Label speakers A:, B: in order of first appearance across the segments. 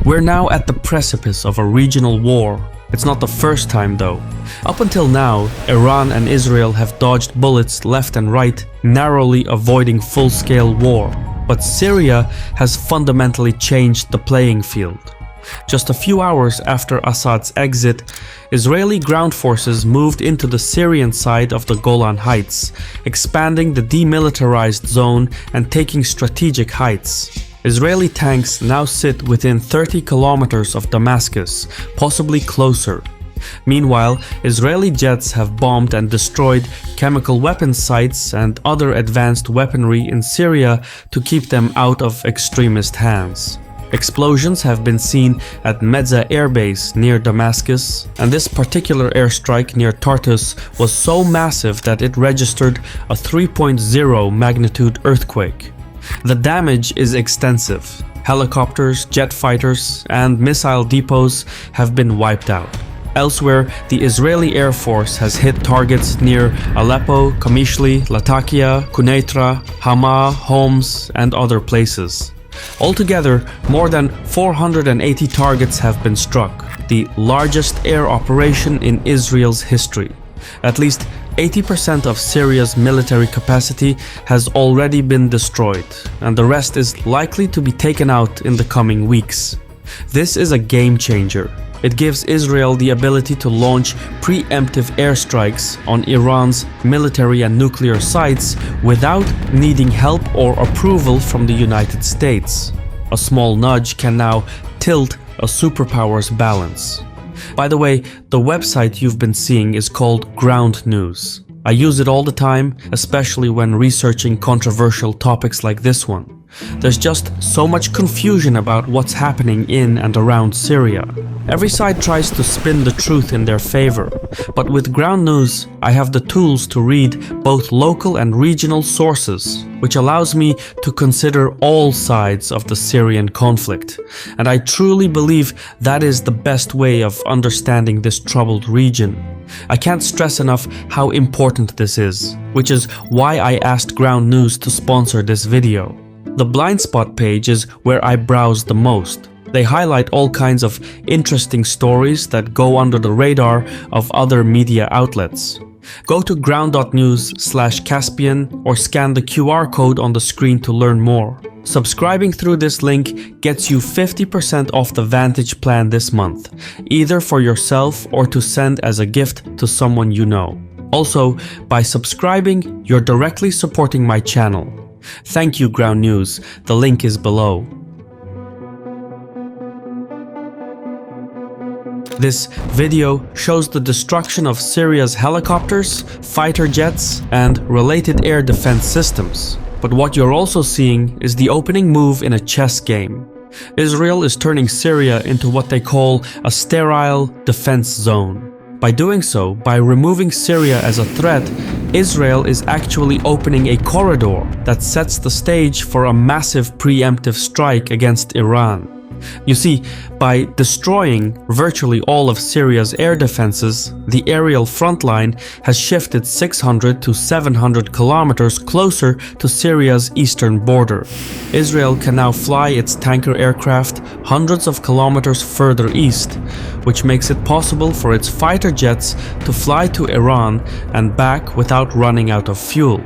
A: We're now at the precipice of a regional war. It's not the first time though. Up until now, Iran and Israel have dodged bullets left and right, narrowly avoiding full-scale war. But Syria has fundamentally changed the playing field. Just a few hours after Assad's exit, Israeli ground forces moved into the Syrian side of the Golan Heights, expanding the demilitarized zone and taking strategic heights. Israeli tanks now sit within 30 kilometers of Damascus, possibly closer. Meanwhile, Israeli jets have bombed and destroyed chemical weapons sites and other advanced weaponry in Syria to keep them out of extremist hands. Explosions have been seen at Medza Air Base near Damascus, and this particular airstrike near Tartus was so massive that it registered a 3.0 magnitude earthquake. The damage is extensive. Helicopters, jet fighters, and missile depots have been wiped out. Elsewhere, the Israeli Air Force has hit targets near Aleppo, Qamishli, Latakia, Quneitra, Hama, Homs, and other places. Altogether, more than 480 targets have been struck, the largest air operation in Israel's history. At least 80% of Syria's military capacity has already been destroyed, and the rest is likely to be taken out in the coming weeks. This is a game changer. It gives Israel the ability to launch pre-emptive airstrikes on Iran's military and nuclear sites without needing help or approval from the United States. A small nudge can now tilt a superpower's balance. By the way, the website you've been seeing is called Ground News. I use it all the time, especially when researching controversial topics like this one. There's just so much confusion about what's happening in and around Syria. Every side tries to spin the truth in their favor, but with Ground News, I have the tools to read both local and regional sources, which allows me to consider all sides of the Syrian conflict. And I truly believe that is the best way of understanding this troubled region. I can't stress enough how important this is, which is why I asked Ground News to sponsor this video. The blind spot page is where I browse the most. They highlight all kinds of interesting stories that go under the radar of other media outlets. Go to ground.news/Caspian or scan the QR code on the screen to learn more. Subscribing through this link gets you 50% off the Vantage plan this month, either for yourself or to send as a gift to someone you know. Also, by subscribing, you're directly supporting my channel. Thank you, Ground News. The link is below. This video shows the destruction of Syria's helicopters, fighter jets, and related air defense systems. But what you're also seeing is the opening move in a chess game. Israel is turning Syria into what they call a sterile defense zone. By doing so, by removing Syria as a threat, Israel is actually opening a corridor that sets the stage for a massive preemptive strike against Iran. You see, by destroying virtually all of Syria's air defenses, the aerial front line has shifted 600 to 700 kilometers closer to Syria's eastern border. Israel can now fly its tanker aircraft hundreds of kilometers further east, which makes it possible for its fighter jets to fly to Iran and back without running out of fuel.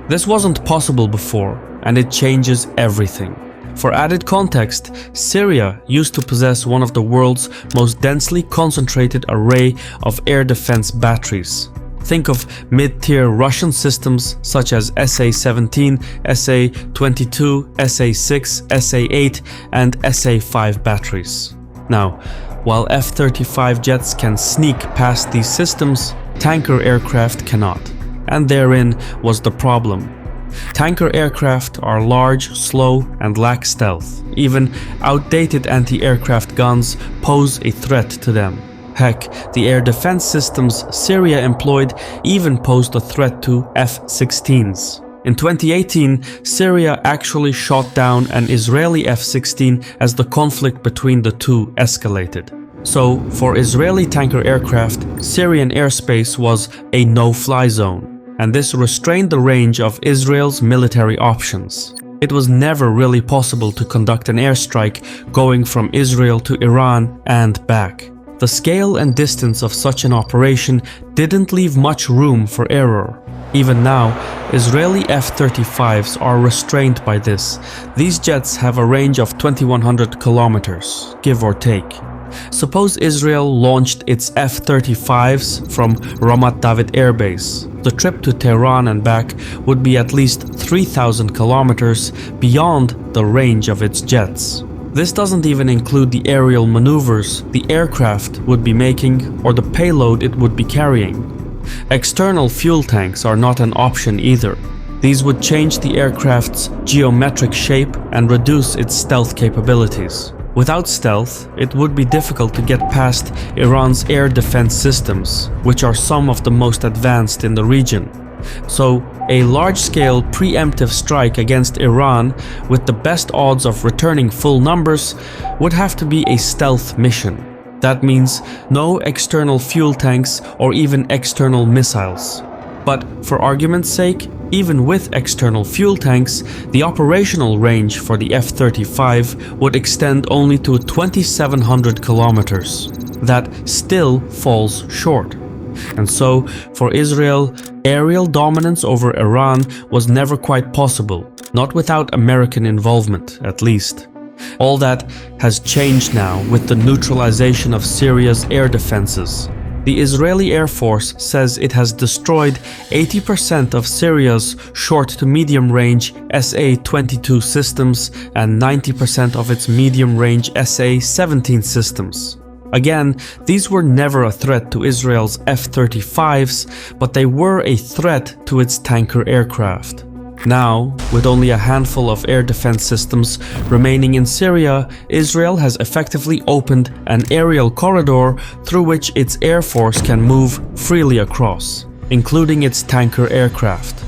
A: This wasn't possible before, and it changes everything. For added context, Syria used to possess one of the world's most densely concentrated array of air defense batteries. Think of mid-tier Russian systems such as SA-17, SA-22, SA-6, SA-8, and SA-5 batteries. Now, while F-35 jets can sneak past these systems, tanker aircraft cannot. And therein was the problem. Tanker aircraft are large, slow, and lack stealth. Even outdated anti-aircraft guns pose a threat to them. Heck, the air defense systems Syria employed even posed a threat to F-16s. In 2018, Syria actually shot down an Israeli F-16 as the conflict between the two escalated. So, for Israeli tanker aircraft, Syrian airspace was a no-fly zone, and this restrained the range of Israel's military options. It was never really possible to conduct an airstrike going from Israel to Iran and back. The scale and distance of such an operation didn't leave much room for error. Even now, Israeli F-35s are restrained by this. These jets have a range of 2,100 kilometers, give or take. Suppose Israel launched its F-35s from Ramat David Air Base. The trip to Tehran and back would be at least 3,000 kilometers beyond the range of its jets. This doesn't even include the aerial maneuvers the aircraft would be making or the payload it would be carrying. External fuel tanks are not an option either. These would change the aircraft's geometric shape and reduce its stealth capabilities. Without stealth, it would be difficult to get past Iran's air defense systems, which are some of the most advanced in the region. So, a large-scale preemptive strike against Iran with the best odds of returning full numbers would have to be a stealth mission. That means no external fuel tanks or even external missiles. But for argument's sake, even with external fuel tanks, the operational range for the F-35 would extend only to 2,700 kilometers. That still falls short. And so, for Israel, aerial dominance over Iran was never quite possible, not without American involvement, at least. All that has changed now with the neutralization of Syria's air defenses. The Israeli Air Force says it has destroyed 80% of Syria's short to medium range SA-22 systems and 90% of its medium range SA-17 systems. Again, these were never a threat to Israel's F-35s, but they were a threat to its tanker aircraft. Now, with only a handful of air defense systems remaining in Syria, Israel has effectively opened an aerial corridor through which its air force can move freely across, including its tanker aircraft.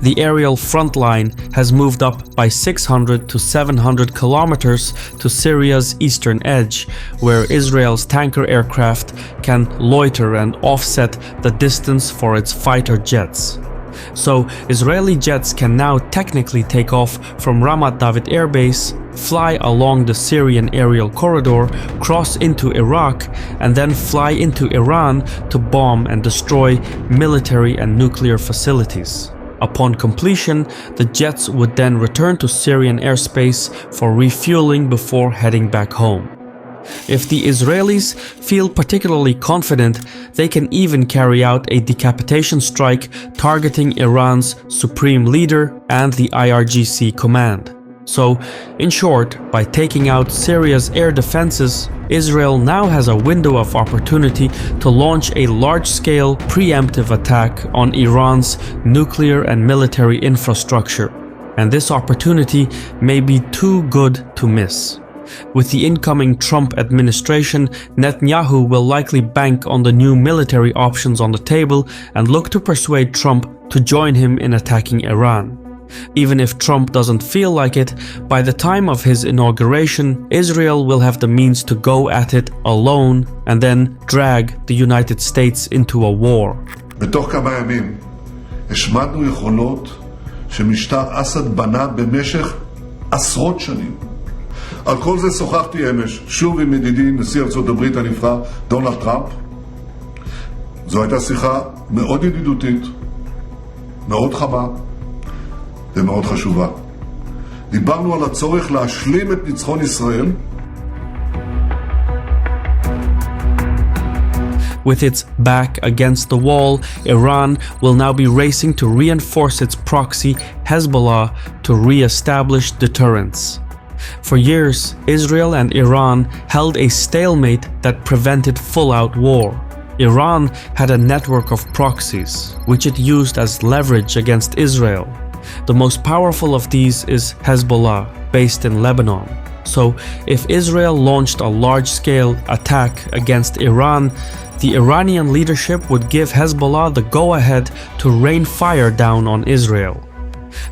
A: The aerial front line has moved up by 600 to 700 kilometers to Syria's eastern edge, where Israel's tanker aircraft can loiter and offset the distance for its fighter jets. So, Israeli jets can now technically take off from Ramat David Air Base, fly along the Syrian aerial corridor, cross into Iraq, and then fly into Iran to bomb and destroy military and nuclear facilities. Upon completion, the jets would then return to Syrian airspace for refueling before heading back home. If the Israelis feel particularly confident, they can even carry out a decapitation strike targeting Iran's supreme leader and the IRGC command. So, in short, by taking out Syria's air defenses, Israel now has a window of opportunity to launch a large-scale preemptive attack on Iran's nuclear and military infrastructure. And this opportunity may be too good to miss. With the incoming Trump administration, Netanyahu will likely bank on the new military options on the table and look to persuade Trump to join him in attacking Iran. Even if Trump doesn't feel like it, by the time of his inauguration, Israel will have the means to go at it alone and then drag the United States into a war.
B: בתוך כמה ימים השמדנו יכולות שמשטר אסד בנה במשך עשרות שנים. על כל זה שוחחתי אמש, שוב עם ידידי נשיא ארצות הברית הנבחר דונלד טראמפ. זו הייתה שיחה מאוד ידידותית, מאוד חמה ומאוד חשובה. דיברנו על הצורך להשלים את ניצחון ישראל.
A: With its back against the wall, Iran will now be racing to reinforce its proxy, Hezbollah, to re-establish deterrence. For years, Israel and Iran held a stalemate that prevented full-out war. Iran had a network of proxies, which it used as leverage against Israel. The most powerful of these is Hezbollah, based in Lebanon. So, if Israel launched a large-scale attack against Iran, the Iranian leadership would give Hezbollah the go-ahead to rain fire down on Israel.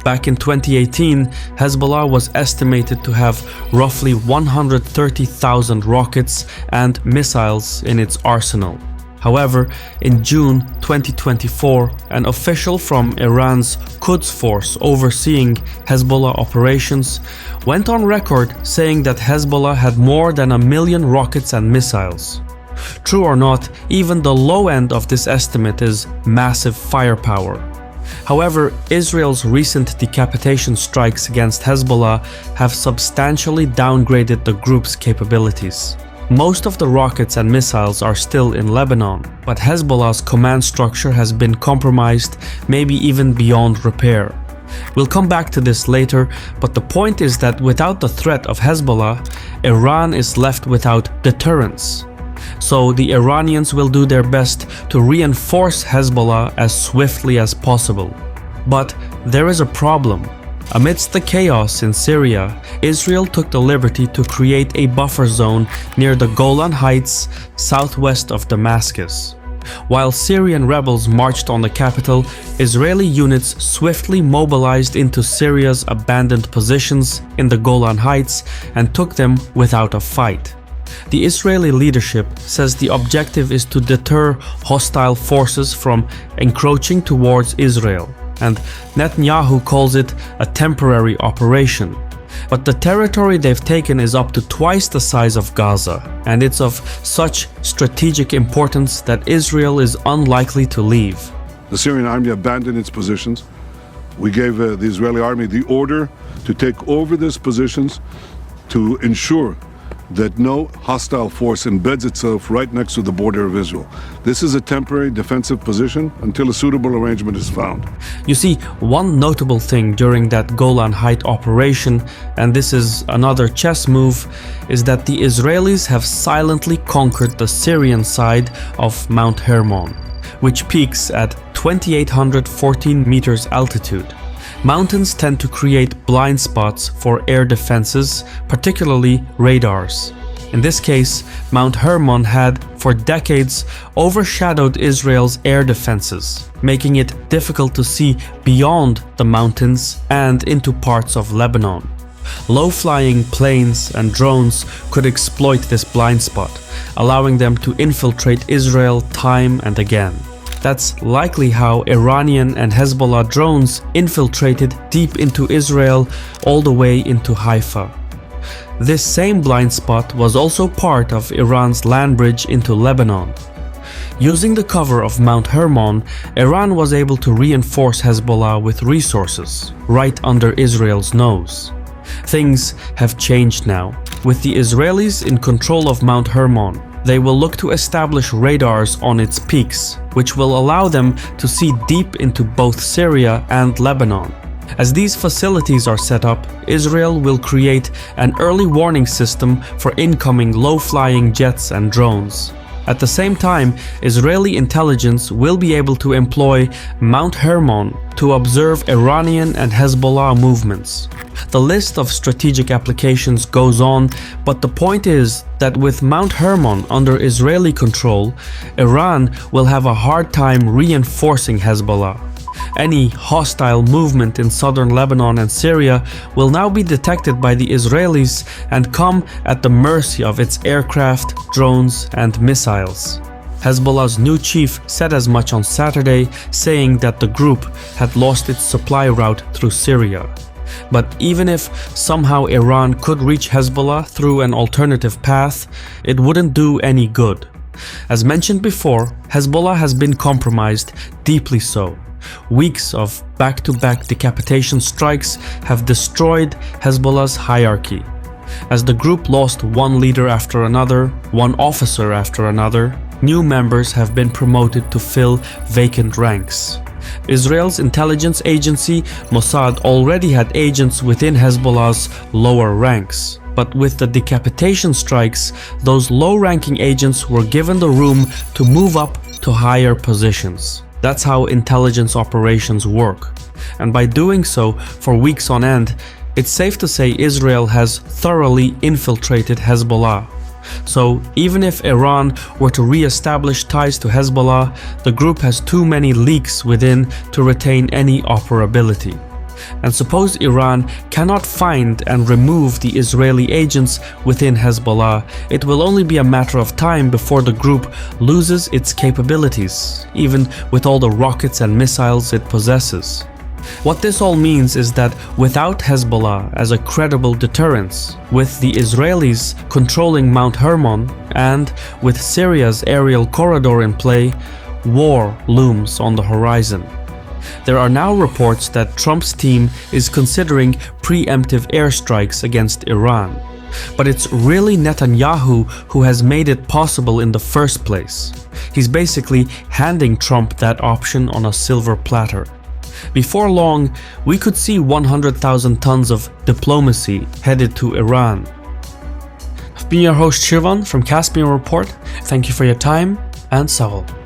A: Back in 2018, Hezbollah was estimated to have roughly 130,000 rockets and missiles in its arsenal. However, in June 2024, an official from Iran's Quds force overseeing Hezbollah operations went on record saying that Hezbollah had more than 1 million rockets and missiles. True or not, even the low end of this estimate is massive firepower. However, Israel's recent decapitation strikes against Hezbollah have substantially downgraded the group's capabilities. Most of the rockets and missiles are still in Lebanon, but Hezbollah's command structure has been compromised, maybe even beyond repair. We'll come back to this later, but the point is that without the threat of Hezbollah, Iran is left without deterrence. So the Iranians will do their best to reinforce Hezbollah as swiftly as possible. But there is a problem. Amidst the chaos in Syria, Israel took the liberty to create a buffer zone near the Golan Heights, southwest of Damascus. While Syrian rebels marched on the capital, Israeli units swiftly mobilized into Syria's abandoned positions in the Golan Heights and took them without a fight. The Israeli leadership says the objective is to deter hostile forces from encroaching towards Israel, and Netanyahu calls it a temporary operation. But the territory they've taken is up to twice the size of Gaza, and it's of such strategic importance that Israel is unlikely to leave.
B: The Syrian army abandoned its positions. We gave the Israeli army the order to take over these positions to ensure that no hostile force embeds itself right next to the border of Israel. This is a temporary defensive position until a suitable arrangement is found.
A: You see, one notable thing during that Golan Height operation, and this is another chess move, is that the Israelis have silently conquered the Syrian side of Mount Hermon, which peaks at 2,814 meters altitude. Mountains tend to create blind spots for air defenses, particularly radars. In this case, Mount Hermon had, for decades, overshadowed Israel's air defenses, making it difficult to see beyond the mountains and into parts of Lebanon. Low-flying planes and drones could exploit this blind spot, allowing them to infiltrate Israel time and again. That's likely how Iranian and Hezbollah drones infiltrated deep into Israel all the way into Haifa. This same blind spot was also part of Iran's land bridge into Lebanon. Using the cover of Mount Hermon, Iran was able to reinforce Hezbollah with resources right under Israel's nose. Things have changed now. With the Israelis in control of Mount Hermon, they will look to establish radars on its peaks, which will allow them to see deep into both Syria and Lebanon. As these facilities are set up, Israel will create an early warning system for incoming low-flying jets and drones. At the same time, Israeli intelligence will be able to employ Mount Hermon to observe Iranian and Hezbollah movements. The list of strategic applications goes on, but the point is that with Mount Hermon under Israeli control, Iran will have a hard time reinforcing Hezbollah. Any hostile movement in southern Lebanon and Syria will now be detected by the Israelis and come at the mercy of its aircraft, drones, and missiles. Hezbollah's new chief said as much on Saturday, saying that the group had lost its supply route through Syria. But even if somehow Iran could reach Hezbollah through an alternative path, it wouldn't do any good. As mentioned before, Hezbollah has been compromised, deeply so. Weeks of back-to-back decapitation strikes have destroyed Hezbollah's hierarchy. As the group lost one leader after another, one officer after another, new members have been promoted to fill vacant ranks. Israel's intelligence agency Mossad already had agents within Hezbollah's lower ranks. But with the decapitation strikes, those low-ranking agents were given the room to move up to higher positions. That's how intelligence operations work. And by doing so for weeks on end, it's safe to say Israel has thoroughly infiltrated Hezbollah. So even if Iran were to re-establish ties to Hezbollah, the group has too many leaks within to retain any operability. And suppose Iran cannot find and remove the Israeli agents within Hezbollah, it will only be a matter of time before the group loses its capabilities, even with all the rockets and missiles it possesses. What this all means is that without Hezbollah as a credible deterrence, with the Israelis controlling Mount Hermon, and with Syria's aerial corridor in play, war looms on the horizon. There are now reports that Trump's team is considering preemptive airstrikes against Iran. But it's really Netanyahu who has made it possible in the first place. He's basically handing Trump that option on a silver platter. Before long, we could see 100,000 tons of diplomacy headed to Iran. I've been your host Shirvan from Caspian Report. Thank you for your time and Sawal.